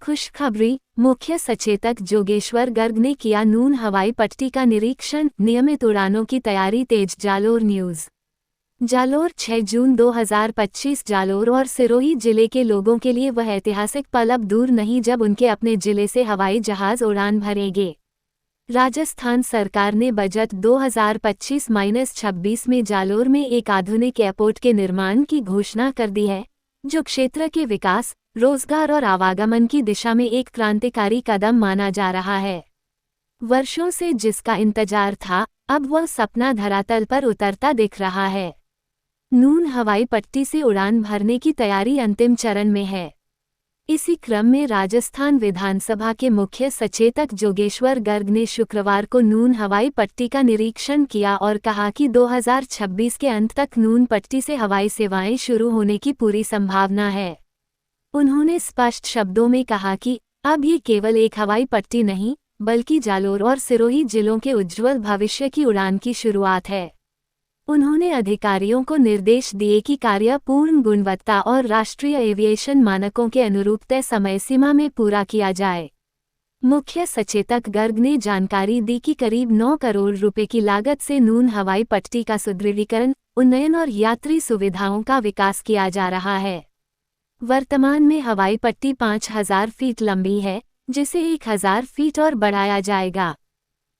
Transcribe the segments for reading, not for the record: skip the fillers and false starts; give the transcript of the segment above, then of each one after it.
खुशखबरी। मुख्य सचेतक जोगेश्वर गर्ग ने किया नून हवाई पट्टी का निरीक्षण। नियमित उड़ानों की तैयारी तेज। जालोर न्यूज़। जालोर 6 जून 2025। जालोर और सिरोही जिले के लोगों के लिए वह ऐतिहासिक पल अब दूर नहीं जब उनके अपने जिले से हवाई जहाज उड़ान भरेंगे। राजस्थान सरकार ने बजट 2025-26 में जालोर में एक आधुनिक एयरपोर्ट के निर्माण की घोषणा कर दी है, जो क्षेत्र के विकास, रोजगार और आवागमन की दिशा में एक क्रांतिकारी कदम माना जा रहा है। वर्षों से जिसका इंतजार था, अब वह सपना धरातल पर उतरता दिख रहा है। नून हवाई पट्टी से उड़ान भरने की तैयारी अंतिम चरण में है। इसी क्रम में राजस्थान विधानसभा के मुख्य सचेतक जोगेश्वर गर्ग ने शुक्रवार को नून हवाई पट्टी का निरीक्षण किया और कहा कि 2026 के अंत तक नून पट्टी से हवाई सेवाएं शुरू होने की पूरी संभावना है। उन्होंने स्पष्ट शब्दों में कहा कि अब ये केवल एक हवाई पट्टी नहीं, बल्कि जालोर और सिरोही जिलों के उज्ज्वल भविष्य की उड़ान की शुरुआत है। उन्होंने अधिकारियों को निर्देश दिए कि कार्य पूर्ण गुणवत्ता और राष्ट्रीय एविएशन मानकों के अनुरूप तय समय सीमा में पूरा किया जाए। मुख्य सचेतक गर्ग ने जानकारी दी कि करीब 9 करोड़ रुपए की लागत से नून हवाई पट्टी का सुदृढ़ीकरण, उन्नयन और यात्री सुविधाओं का विकास किया जा रहा है। वर्तमान में हवाई पट्टी 5000 फीट लंबी है, जिसे 1000 फीट और बढ़ाया जाएगा।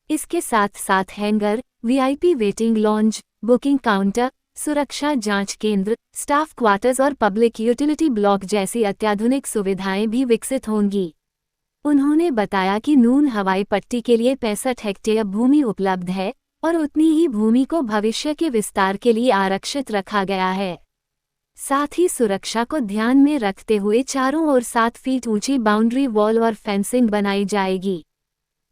इसके साथ साथ hanger, VIP waiting lounge, booking counter, सुरक्षा जांच केंद्र, स्टाफ क्वार्टर्स और पब्लिक यूटिलिटी ब्लॉक जैसी अत्याधुनिक सुविधाएं भी विकसित होंगी। उन्होंने बताया कि नून हवाई पट्टी के लिए 65 हेक्टेयर भूमि उपलब्ध है और उतनी ही भूमि को भविष्य के विस्तार के लिए आरक्षित रखा गया है। साथ ही सुरक्षा को ध्यान में रखते हुए चारों ओर 7 फीट ऊंची बाउंड्री वॉल और फेंसिंग बनाई जाएगी।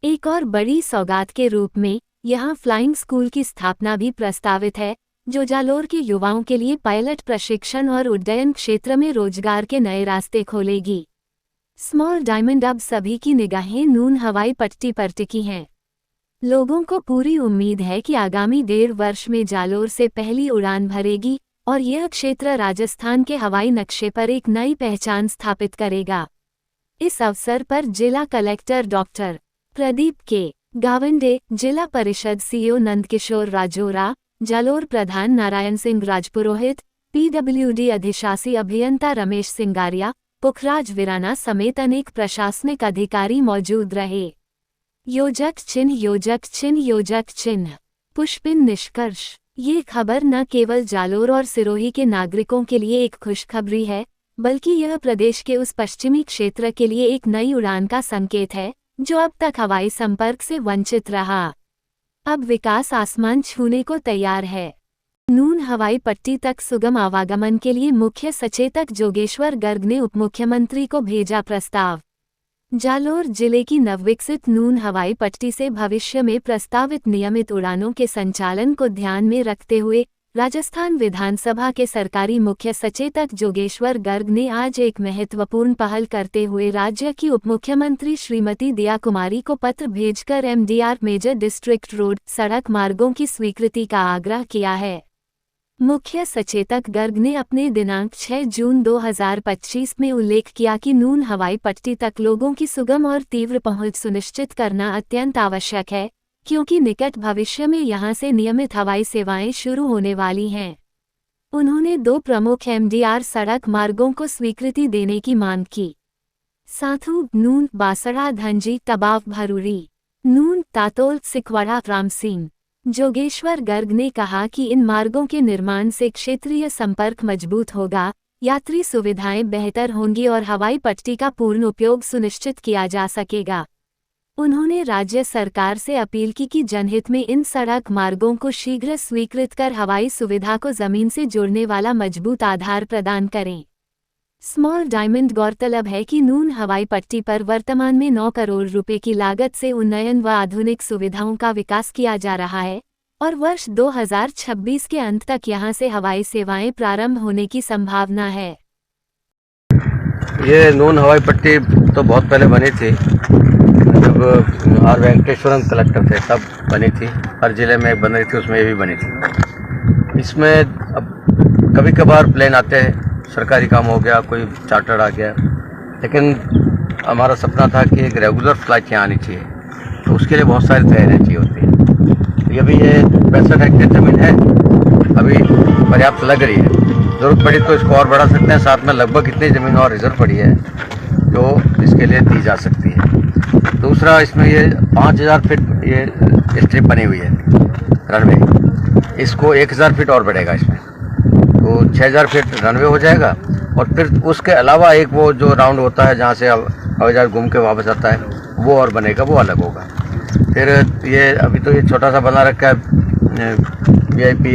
एक और बड़ी सौगात के रूप में यहां फ्लाइंग स्कूल की स्थापना भी प्रस्तावित है, जो जालोर के युवाओं के लिए पायलट प्रशिक्षण और उड्डयन क्षेत्र में रोजगार के नए रास्ते खोलेगी। Small diamond. अब सभी की निगाहें नून हवाई पट्टी पर टिकी हैं। लोगों को पूरी उम्मीद है कि आगामी 1.5 वर्ष में जालोर से पहली उड़ान भरेगी और यह क्षेत्र राजस्थान के हवाई नक्शे पर एक नई पहचान स्थापित करेगा। इस अवसर पर जिला कलेक्टर डॉक्टर प्रदीप के गावंडे, जिला परिषद सीईओ नंदकिशोर राजोरा, जालोर प्रधान नारायण सिंह राजपुरोहित, पीडब्ल्यूडी अधिशासी अभियंता रमेश सिंगारिया, पुखराज विराना समेत अनेक प्रशासनिक अधिकारी मौजूद रहे। योजक चिन्ह, योजक चिन्ह, योजक चिन्ह। पुष्पिन निष्कर्ष। ये खबर न केवल जालोर और सिरोही के नागरिकों के लिए एक खुशखबरी है, बल्कि यह प्रदेश के उस पश्चिमी क्षेत्र के लिए एक नई उड़ान का संकेत है, जो अब तक हवाई संपर्क से वंचित रहा। अब विकास आसमान छूने को तैयार है। नून हवाई पट्टी तक सुगम आवागमन के लिए मुख्य सचेतक जोगेश्वर गर्ग ने उपमुख्यमंत्री को भेजा प्रस्ताव। जालोर जिले की नवविकसित नून हवाई पट्टी से भविष्य में प्रस्तावित नियमित उड़ानों के संचालन को ध्यान में रखते हुए राजस्थान विधानसभा के सरकारी मुख्य सचेतक जोगेश्वर गर्ग ने आज एक महत्वपूर्ण पहल करते हुए राज्य की उपमुख्यमंत्री श्रीमती दिया कुमारी को पत्र भेजकर एमडीआर मेजर डिस्ट्रिक्ट रोड सड़क मार्गों की स्वीकृति का आग्रह किया है। मुख्य सचेतक गर्ग ने अपने दिनांक 6 जून 2025 में उल्लेख किया कि नून हवाई पट्टी तक लोगों की सुगम और तीव्र पहुंच सुनिश्चित करना अत्यंत आवश्यक है, क्योंकि निकट भविष्य में यहां से नियमित हवाई सेवाएं शुरू होने वाली हैं। उन्होंने 2 प्रमुख एमडीआर सड़क मार्गों को स्वीकृति देने की मांग की। साथू नून बासड़ा धंजी तबाव भरूरी, नून तातोल सिखवाड़ा रामसीन। जोगेश्वर गर्ग ने कहा कि इन मार्गों के निर्माण से क्षेत्रीय संपर्क मजबूत होगा, यात्री सुविधाएं बेहतर होंगी और हवाई पट्टी का पूर्ण उपयोग सुनिश्चित किया जा सकेगा। उन्होंने राज्य सरकार से अपील की कि जनहित में इन सड़क मार्गों को शीघ्र स्वीकृत कर हवाई सुविधा को जमीन से जोड़ने वाला मजबूत आधार प्रदान करें। Small diamond. गौरतलब है कि नून हवाई पट्टी पर वर्तमान में 9 करोड़ रुपए की लागत से उन्नयन व आधुनिक सुविधाओं का विकास किया जा रहा है और वर्ष 2026 के अंत तक यहां से हवाई सेवाएं प्रारंभ होने की संभावना है। ये नून हवाई पट्टी तो बहुत पहले बनी थी, जब आर वेंकटेश्वरन कलेक्टर थे तब बनी थी। हर जिले में बन रही थी, उसमें ये भी बनी थी। इसमें अब कभी कभार प्लेन आते हैं, सरकारी काम हो गया, कोई चार्टर आ गया, लेकिन हमारा सपना था कि एक रेगुलर फ्लाइट यहाँ आनी चाहिए, तो उसके लिए बहुत सारी तैयारियाँ चाहिए होती हैं। तो अभी ये 65 हेक्टेयर ज़मीन है, अभी पर्याप्त लग रही है। ज़रूरत पड़ी तो इसको और बढ़ा सकते हैं। साथ में लगभग इतनी ज़मीन और रिजर्व पड़ी है जो इसके लिए दी जा सकती है। दूसरा, इसमें ये 5000 फीट ये स्ट्रिप बनी हुई है रनवे, इसको 1000 फीट और बढ़ेगा इसमें, तो 6000 फीट रनवे हो जाएगा। और फिर उसके अलावा एक वो जो राउंड होता है जहाँ से हवाई जहाज घूम के वापस आता है, वो और बनेगा, वो अलग होगा। फिर ये अभी तो ये छोटा सा बना रखा है VIP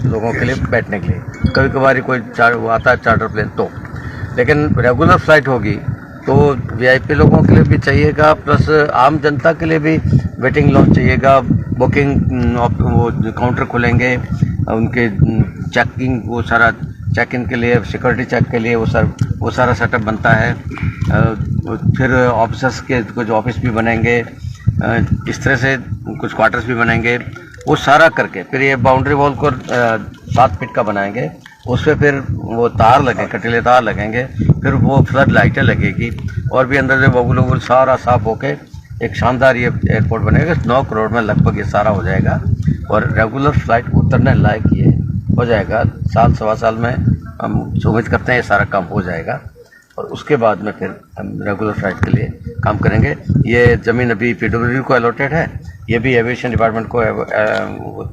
लोगों के लिए बैठने के लिए, कभी कभार कोई वो आता है चार्टर प्लेन तो, लेकिन रेगुलर फ्लाइट होगी तो VIP लोगों के लिए भी चाहिएगा, प्लस आम जनता के लिए भी वेटिंग लॉन्च चाहिएगा, बुकिंग वो काउंटर खुलेंगे, उनके चेकिंग वो सारा चेक इन के लिए, सिक्योरिटी चेक के लिए वो सारा सेटअप बनता है। फिर ऑफिसर्स के कुछ ऑफिस भी बनेंगे, इस तरह से कुछ क्वार्टर्स भी बनेंगे, वो सारा करके फिर ये बाउंड्री वॉल को 7 फीट का बनाएंगे, उस पर फिर वो तार लगे, कटीले तार लगेंगे, फिर वो फ्लड लाइटें लगेगी, और भी अंदर से बबूल वबूल सारा साफ होके एक शानदार ये एयरपोर्ट बनेगा। 9 करोड़ में लगभग ये सारा हो जाएगा और रेगुलर फ्लाइट उतरने लायक ये हो जाएगा। साल सवा साल में हम उम्मीद करते हैं ये सारा काम हो जाएगा, और उसके बाद में फिर हम रेगुलर फ्लाइट के लिए काम करेंगे। ये ज़मीन अभी PWD को अलॉटेड है, ये भी एविएशन डिपार्टमेंट को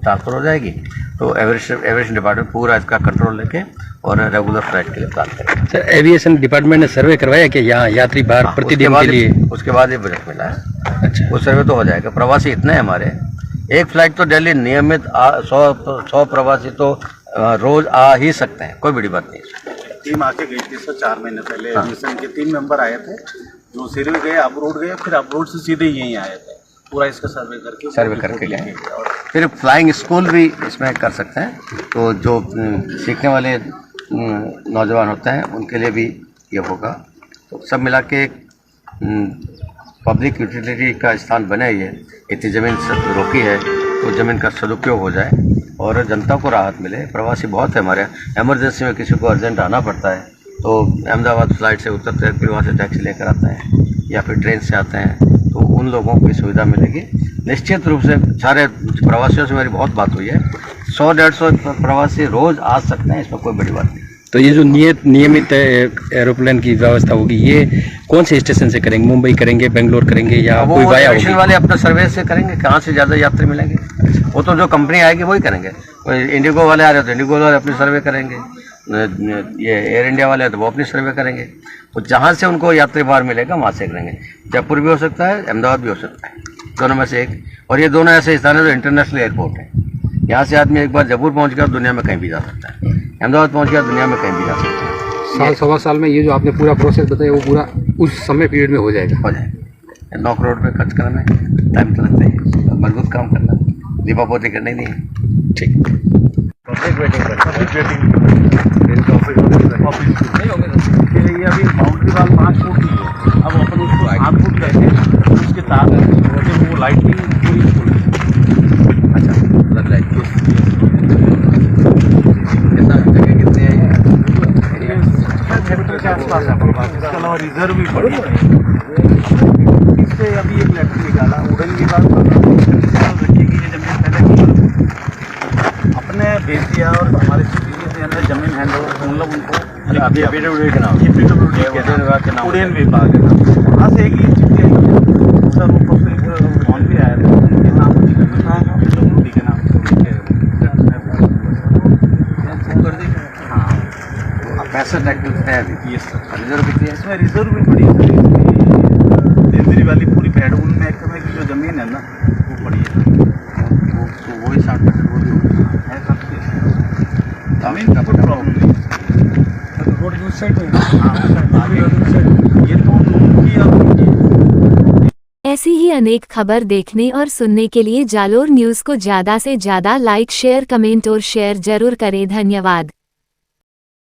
ट्रांसफ़र हो जाएगी, तो एविएशन डिपार्टमेंट पूरा इसका कंट्रोल लेके और रेगुलर फ्लाइट के लिए प्लान करेंगे। सर, एविएशन डिपार्टमेंट ने सर्वे करवाया कि यहाँ यात्री बाहर प्रतिदिन के लिए? उसके बाद ये बजट मिला है। अच्छा, वो सर्वे तो हो जाएगा। प्रवासी इतने हैं हमारे, एक फ्लाइट तो डेली नियमित 100 प्रवासी तो रोज आ ही सकते हैं, कोई बड़ी बात नहीं। टीम आके गई थी सर 4 महीने पहले। एविएशन के 3 मेंबर आए थे, जो सिरे गए, अब्रोड गए, फिर अब्रोड से सीधे यहीं आए थे, पूरा इसका सर्वे करके गए। फिर फ्लाइंग स्कूल भी इसमें कर सकते हैं, तो जो सीखने वाले नौजवान होते हैं उनके लिए भी ये होगा। तो सब मिला के पब्लिक यूटिलिटी का स्थान बने, ये इतनी ज़मीन रोकी है तो ज़मीन का सदुपयोग हो जाए और जनता को राहत मिले। प्रवासी बहुत है हमारे, इमरजेंसी में किसी को अर्जेंट आना पड़ता है तो अहमदाबाद फ्लाइट से उतरते हैं, फिर वहाँ से टैक्सी लेकर आते हैं या फिर ट्रेन से आते हैं, तो उन लोगों को सुविधा मिलेगी। निश्चित रूप से सारे प्रवासियों से मेरी बहुत बात हुई है, 100-150 प्रवासी रोज़ आ सकते हैं, इसमें कोई बड़ी बात नहीं। तो ये जो नियमित एरोप्लेन की व्यवस्था होगी, ये कौन से स्टेशन से करेंगे? मुंबई करेंगे, बेंगलोर करेंगे, या कोई वाया होगी? वाले अपना सर्वे से करेंगे, कहाँ से ज़्यादा यात्री मिलेंगे वो तो जो कंपनी आएगी वही करेंगे। इंडिगो वाले आ रहे तो इंडिगो वाले अपनी सर्वे करेंगे, ये एयर इंडिया वाले हैं तो वो अपनी सर्वे करेंगे, तो जहाँ से उनको यात्री बाहर मिलेगा वहाँ से करेंगे। जयपुर भी हो सकता है, अहमदाबाद भी हो सकता है, दोनों में से एक। और ये दोनों ऐसे स्थान है जो इंटरनेशनल एयरपोर्ट है, यहाँ से आदमी एक बार जयपुर पहुँच गया दुनिया में कहीं भी जा सकता है, अहमदाबाद पहुँच गया दुनिया में कहीं भी जा सकता है। साल सवा साल में ये जो आपने पूरा प्रोसेस बताया वो पूरा उस समय पीरियड में हो जाएगा। 9 करोड़ रुपये खर्च करना है, टाइम तो लगता है, मजबूत काम करना, दीपापोती करना ही नहीं है। ठीक, पब्लिक वेटिंग ये अभी बाउंड्री वाल 5 फुट की है, अब अपन उसको 8 फुट करके उसके तार वो लाइटिंग पूरी फुल। अच्छा, लग लाइट कितना जगह कितनी है? के आसपास है अपने पास। इसके अलावा रिजर्व भी पड़ी है। इससे अभी एक लेटर निकाला उड़न की बात रखिए कि ये जमीन पहले अपने भेज दिया और हमारे सिटी के अंदर जमीन हैंड ओवर मतलब उनको अभी PWD के नाम, उड़न विभाग है, वहाँ से एक ही चिट्ठी आई सर, वो फोन भी आया था उनके नाम PWD के नाम पैसा टैक्स कितने हैं अभी? रिजर्व कितनी है? इसमें रिजर्व भी पड़ी है, देंदरी वाली पूरी पैडून में की जो ज़मीन है ना वो पड़ी है, वो वही 60% वो भी होगा है सब ज़मीन का कोई प्रॉब्लम नहीं। रोड की उस साइड में ये तो उनकी और ऐसी ही अनेक खबर देखने और सुनने के लिए जालोर न्यूज़ को ज़्यादा से ज़्यादा लाइक, शेयर, कमेंट और शेयर जरूर करें। धन्यवाद।